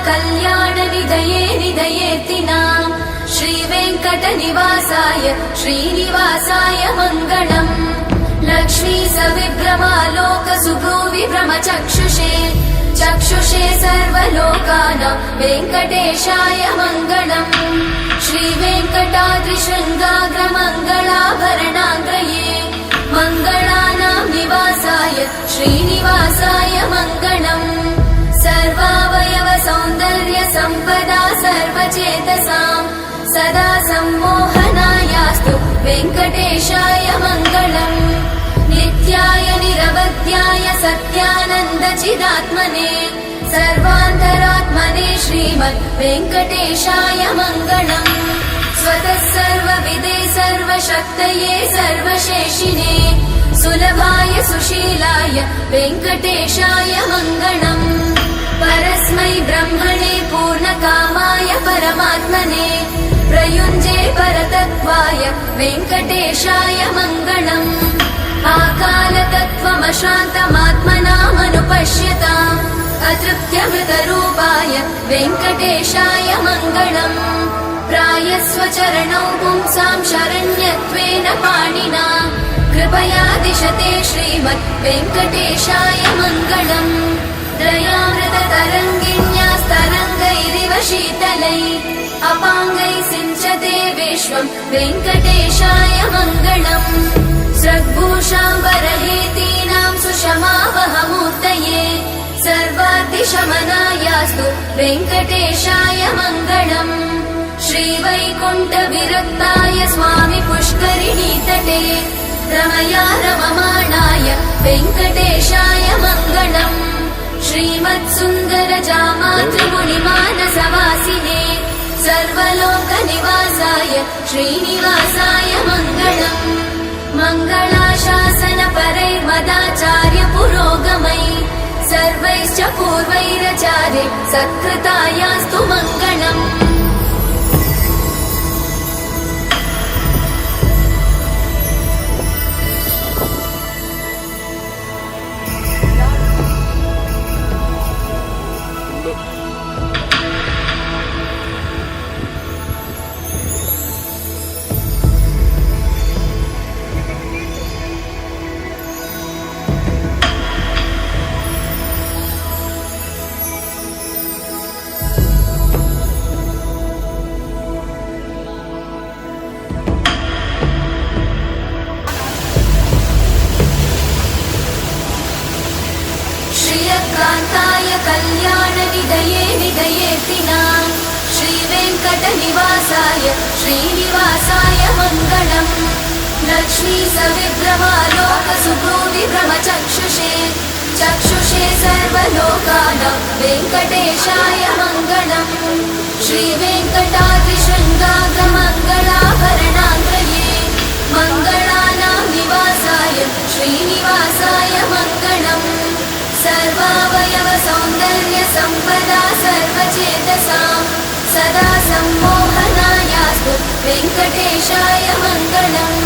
कल्याणनिधये निधयेऽर्तिनां श्रीवेङ्कटनिवासाय श्रीनिवासाय मङ्गलम् लक्ष्मी सविभ्रमालोकसुभ्रूविभ्रमचक्षुषे चक्षुषे सर्वलोकानां वेङ्कटेशाय मङ्गलम् श्रीवेङ्कटाद्रिशृङ्गाग्रमङ्गलाभरणाङ्गये मङ्गलानां निवासाय श्रीनिवासाय मङ्गलम् सर्वावयव सौन्दर्य सम्पदा सर्वचेतसां सदा सम्मोहनायास्तु वेङ्कटेशाय मङ्गलम् नित्याय निरवध्याय सत्यानन्दचिदात्मने सर्वान्तरात्मने श्रीमद् वेङ्कटेशाय मङ्गलम् स्वतः सर्वविदे सर्वशक्तये सर्वशेषिने सुलभाय सुशीलाय वेङ्कटेशाय मङ्गलम् परस्मै ब्रह्मणे पूर्णकामाय परमात्मने प्रयुञ्जे परतत्त्वाय वेङ्कटेशाय मङ्गलम् आकालतत्त्वमशान्तमात्मनामनुपश्यताम् अतृप्त्यमृतरूपाय वेङ्कटेशाय मङ्गलम् प्रायस्वचरणौ पुंसां शरण्यत्वेन पाणिना कृपया दिशते श्रीमद् वेङ्कटेशाय मङ्गलम् दयामृततरङ्गिण्यास्तरङ्गैरिव शीतलै अपाङ्गैः सिञ्चते विश्वं वेङ्कटेशाय मङ्गलम् स्रग्भूषाम्बरहेतीनां सुषमावहमूर्तये सर्वातिशमनायास्तु वेङ्कटेशाय मङ्गलम् श्रीवैकुण्ठविरक्ताय स्वामि पुष्करिणीतटे रमया रममाणाय वेङ्कटेशाय मङ्गलम् श्रीमत्सुन्दरजामातृमुनिमानसवासिने सर्वलोकनिवासाय श्रीनिवासाय मङ्गलम् मङ्गलाशासनपरैर्मदाचार्य पुरोगमै सर्वैश्च पूर्वैरचार्य सत्कृतायास्तु मङ्गलम् कान्ताय कल्याणनिधये निधयेऽर्तिनां श्रीवेङ्कटनिवासाय श्रीनिवासाय मङ्गलम् लक्ष्मी सविभ्रमालोकसुभ्रूविभ्रमचक्षुषे चक्षुषे सर्वलोकानां वेङ्कटेशाय मङ्गलम् श्रीवेङ्कटाद्रिशृङ्गाग्रमङ्गलाभरणाङ्गये मङ्गलानां निवासाय श्रीनिवासाय मङ्गलम् सर्वावयव सौन्दर्य सम्पदा सर्वचेतसां सदा सम्मोहनायास्तु वेङ्कटेशाय मङ्गलम्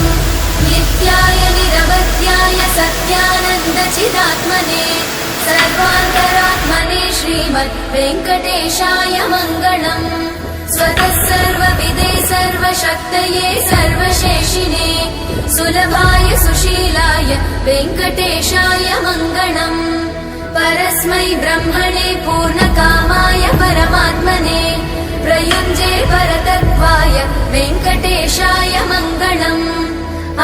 नित्याय निरवध्याय सत्यानन्दचिदात्मने सर्वान्तरात्मने श्रीमद् वेङ्कटेशाय मङ्गलम् स्वतः सर्वविदे सर्वशक्तये सर्वशेषिने सुलभाय सुशीलाय वेङ्कटेशाय मङ्गलम् परस्मै ब्रह्मणे पूर्णकामाय परमात्मने प्रयुञ्जे परतत्त्वाय वेङ्कटेशाय मङ्गलम्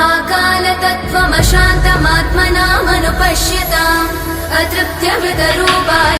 आकालतत्त्वमशान्तमात्मनामनुपश्यताम् अतृप्त्यमृतरूपाय